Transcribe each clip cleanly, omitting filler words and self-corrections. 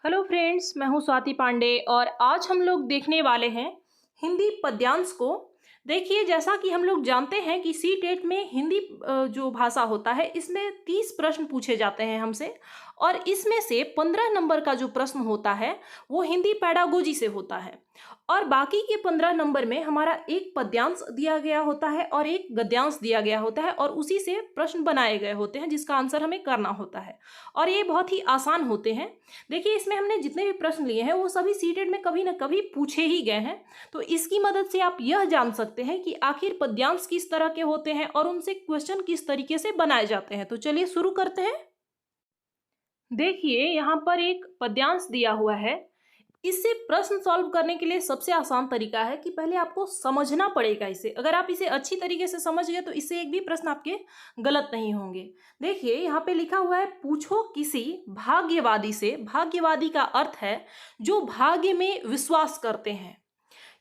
Hello friends, मैं हूं स्वाति पांडे और आज हम लोग देखने वाले हैं हिंदी पद्यांश को। देखिए, जैसा कि हम लोग जानते हैं कि सी टेट में हिंदी जो भाषा होता है इसमें 30 प्रश्न पूछे जाते हैं हमसे, और इसमें से 15 नंबर का जो प्रश्न होता है वो हिंदी पैडागोजी से होता है, और बाकी के 15 नंबर में हमारा एक पद्यांश दिया गया होता है और एक गद्यांश दिया गया होता है, और उसी से प्रश्न बनाए गए होते हैं जिसका आंसर हमें करना होता है, और ये बहुत ही आसान होते हैं। देखिए, इसमें हमने जितने भी प्रश्न लिए हैं वो सभी सीटेट में कभी ना कभी पूछे ही गए हैं, तो इसकी मदद से आप यह जान सकते हैं कि आखिर पद्यांश किस तरह के होते हैं और उनसे क्वेश्चन किस तरीके से बनाए जाते हैं। तो चलिए शुरू करते हैं। देखिए, यहाँ पर एक पद्यांश दिया हुआ है। इससे प्रश्न सॉल्व करने के लिए सबसे आसान तरीका है कि पहले आपको समझना पड़ेगा इसे। अगर आप इसे अच्छी तरीके से समझ गए तो इससे एक भी प्रश्न आपके गलत नहीं होंगे। देखिए, यहाँ पे लिखा हुआ है, पूछो किसी भाग्यवादी से। भाग्यवादी का अर्थ है जो भाग्य में विश्वास करते हैं।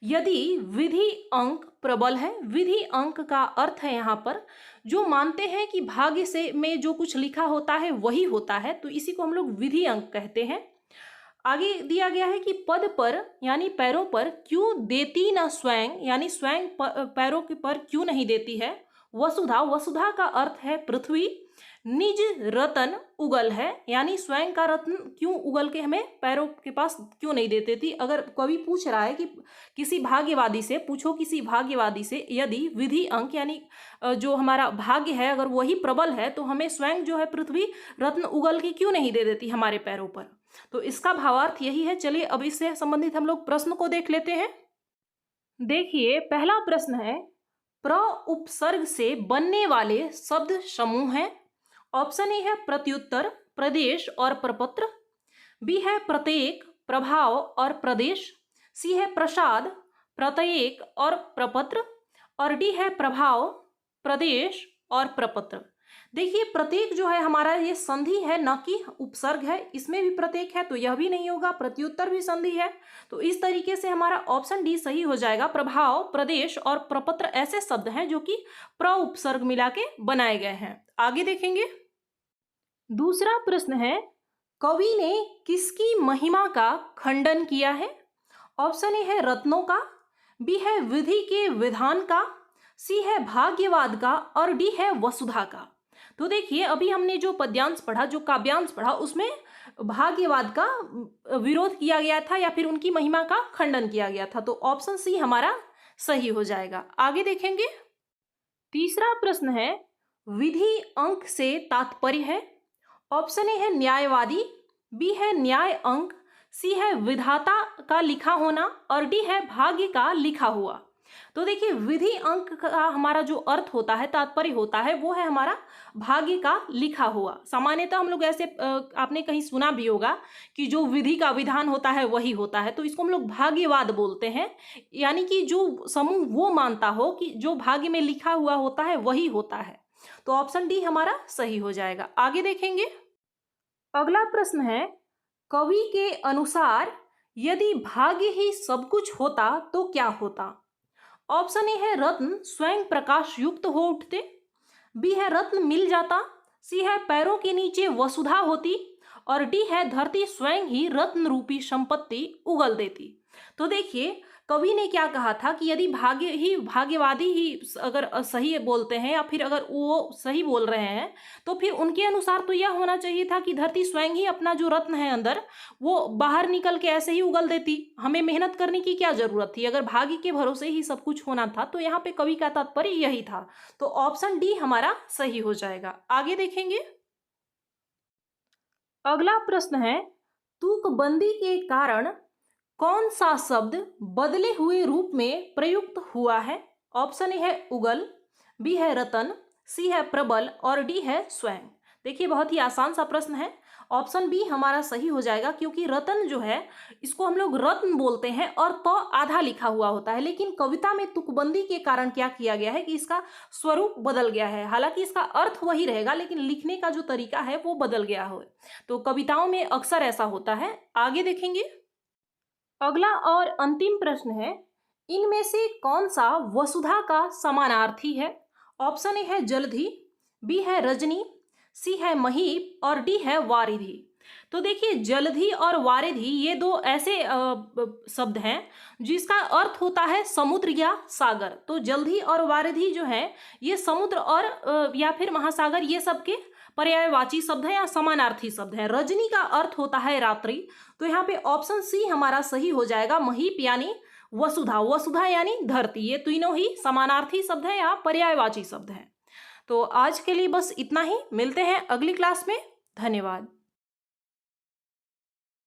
यदि विधि अंक प्रबल है, विधि अंक का अर्थ है यहाँ पर जो मानते हैं कि भाग्य से में जो कुछ लिखा होता है वही होता है, तो इसी को हम लोग विधि अंक कहते हैं। आगे दिया गया है कि पद पर यानी पैरों पर क्यों देती न स्वयं, यानी स्वयं पैरों के पर क्यों नहीं देती है। वसुधा, वसुधा का अर्थ है पृथ्वी। निज रतन उगल है, यानी स्वयं का रत्न क्यों उगल के हमें पैरों के पास क्यों नहीं देते थी। अगर कवि पूछ रहा है कि किसी भाग्यवादी से, पूछो किसी भाग्यवादी से, यदि विधि अंक यानी जो हमारा भाग्य है अगर वही प्रबल है तो हमें स्वयं जो है पृथ्वी रत्न उगल के क्यों नहीं दे देती हमारे पैरों पर। तो इसका भावार्थ यही है। चलिए अब इससे संबंधित हम लोग प्रश्न को देख लेते हैं। देखिए, पहला प्रश्न है, प्र उपसर्ग से बनने वाले शब्द समूह हैं। ऑप्शन ए है प्रत्युत्तर, प्रदेश और प्रपत्र। बी है प्रत्येक, प्रभाव और प्रदेश। सी है प्रसाद, प्रत्येक और प्रपत्र। और डी है प्रभाव, प्रदेश और प्रपत्र। देखिए, प्रत्येक जो है हमारा ये संधि है न कि उपसर्ग है। इसमें भी प्रत्येक है तो यह भी नहीं होगा। प्रत्युत्तर भी संधि है, तो इस तरीके से हमारा ऑप्शन डी सही हो जाएगा। प्रभाव, प्रदेश और प्रपत्र ऐसे शब्द हैं जो कि प्र उपसर्ग मिला के बनाए गए हैं। आगे देखेंगे। दूसरा प्रश्न है, कवि ने किसकी महिमा का खंडन किया है। ऑप्शन ए है रत्नों का, बी है विधि के विधान का, सी है भाग्यवाद का और डी है वसुधा का। तो देखिए, अभी हमने जो पद्यांश पढ़ा, जो काव्यांश पढ़ा, उसमें भाग्यवाद का विरोध किया गया था या फिर उनकी महिमा का खंडन किया गया था, तो ऑप्शन सी हमारा सही हो जाएगा। आगे देखेंगे। तीसरा प्रश्न है, विधि अंक से तात्पर्य है। ऑप्शन ए है न्यायवादी, बी है न्याय अंक, सी है विधाता का लिखा होना और डी है भाग्य का लिखा हुआ। तो देखिए, विधि अंक का हमारा जो अर्थ होता है, तात्पर्य होता है, वो है हमारा भाग्य का लिखा हुआ। सामान्यतः हम लोग ऐसे आपने कहीं सुना भी होगा कि जो विधि का विधान होता है वही होता है, तो इसको हम लोग भाग्यवाद बोलते हैं। यानी कि जो समूह वो मानता हो कि जो भाग्य में लिखा हुआ होता है वही होता है, तो ऑप्शन डी हमारा सही हो जाएगा। आगे देखेंगे। अगला प्रश्न है, कवि के अनुसार यदि भाग्य ही सब कुछ होता तो क्या होता। ऑप्शन ए है रत्न स्वयं प्रकाश युक्त हो उठते, बी है रत्न मिल जाता, सी है पैरों के नीचे वसुधा होती और डी है धरती स्वयं ही रत्न रूपी संपत्ति उगल देती। तो देखिए, कवि ने क्या कहा था कि यदि भाग्यवादी ही अगर सही बोलते हैं या फिर अगर वो सही बोल रहे हैं तो फिर उनके अनुसार तो यह होना चाहिए था कि धरती स्वयं ही अपना जो रत्न है अंदर वो बाहर निकल के ऐसे ही उगल देती। हमें मेहनत करने की क्या जरूरत थी। अगर भाग्य के भरोसे ही सब कुछ होना था तो यहाँ पे कवि का तात्पर्य यही था, तो ऑप्शन डी हमारा सही हो जाएगा। आगे देखेंगे। अगला प्रश्न है, तुकबंदी के कारण कौन सा शब्द बदले हुए रूप में प्रयुक्त हुआ है। ऑप्शन ए है उगल, बी है रतन, सी है प्रबल और डी है स्वयं। देखिए, बहुत ही आसान सा प्रश्न है। ऑप्शन बी हमारा सही हो जाएगा, क्योंकि रतन जो है इसको हम लोग रत्न बोलते हैं और तो आधा लिखा हुआ होता है, लेकिन कविता में तुकबंदी के कारण क्या किया गया है कि इसका स्वरूप बदल गया है। हालांकि इसका अर्थ वही रहेगा लेकिन लिखने का जो तरीका है वो बदल गया हो, तो कविताओं में अक्सर ऐसा होता है। आगे देखेंगे। अगला और अंतिम प्रश्न है, इनमें से कौन सा वसुधा का समानार्थी है। ऑप्शन ए है जलधि, बी है रजनी, सी है महीप और डी है वारिधि। तो देखिए जलधि और वारिधि ये दो ऐसे शब्द हैं जिसका अर्थ होता है समुद्र या सागर। तो जलधि और वारिधि जो है ये समुद्र और या फिर महासागर ये सब के पर्यायवाची शब्द है या समानार्थी शब्द है। रजनी का अर्थ होता है रात्रि। तो यहाँ पे ऑप्शन सी हमारा सही हो जाएगा। महीप यानी वसुधा, वसुधा यानी धरती, ये तीनों ही समानार्थी शब्द है या पर्यायवाची शब्द है। तो आज के लिए बस इतना ही, मिलते हैं अगली क्लास में। धन्यवाद।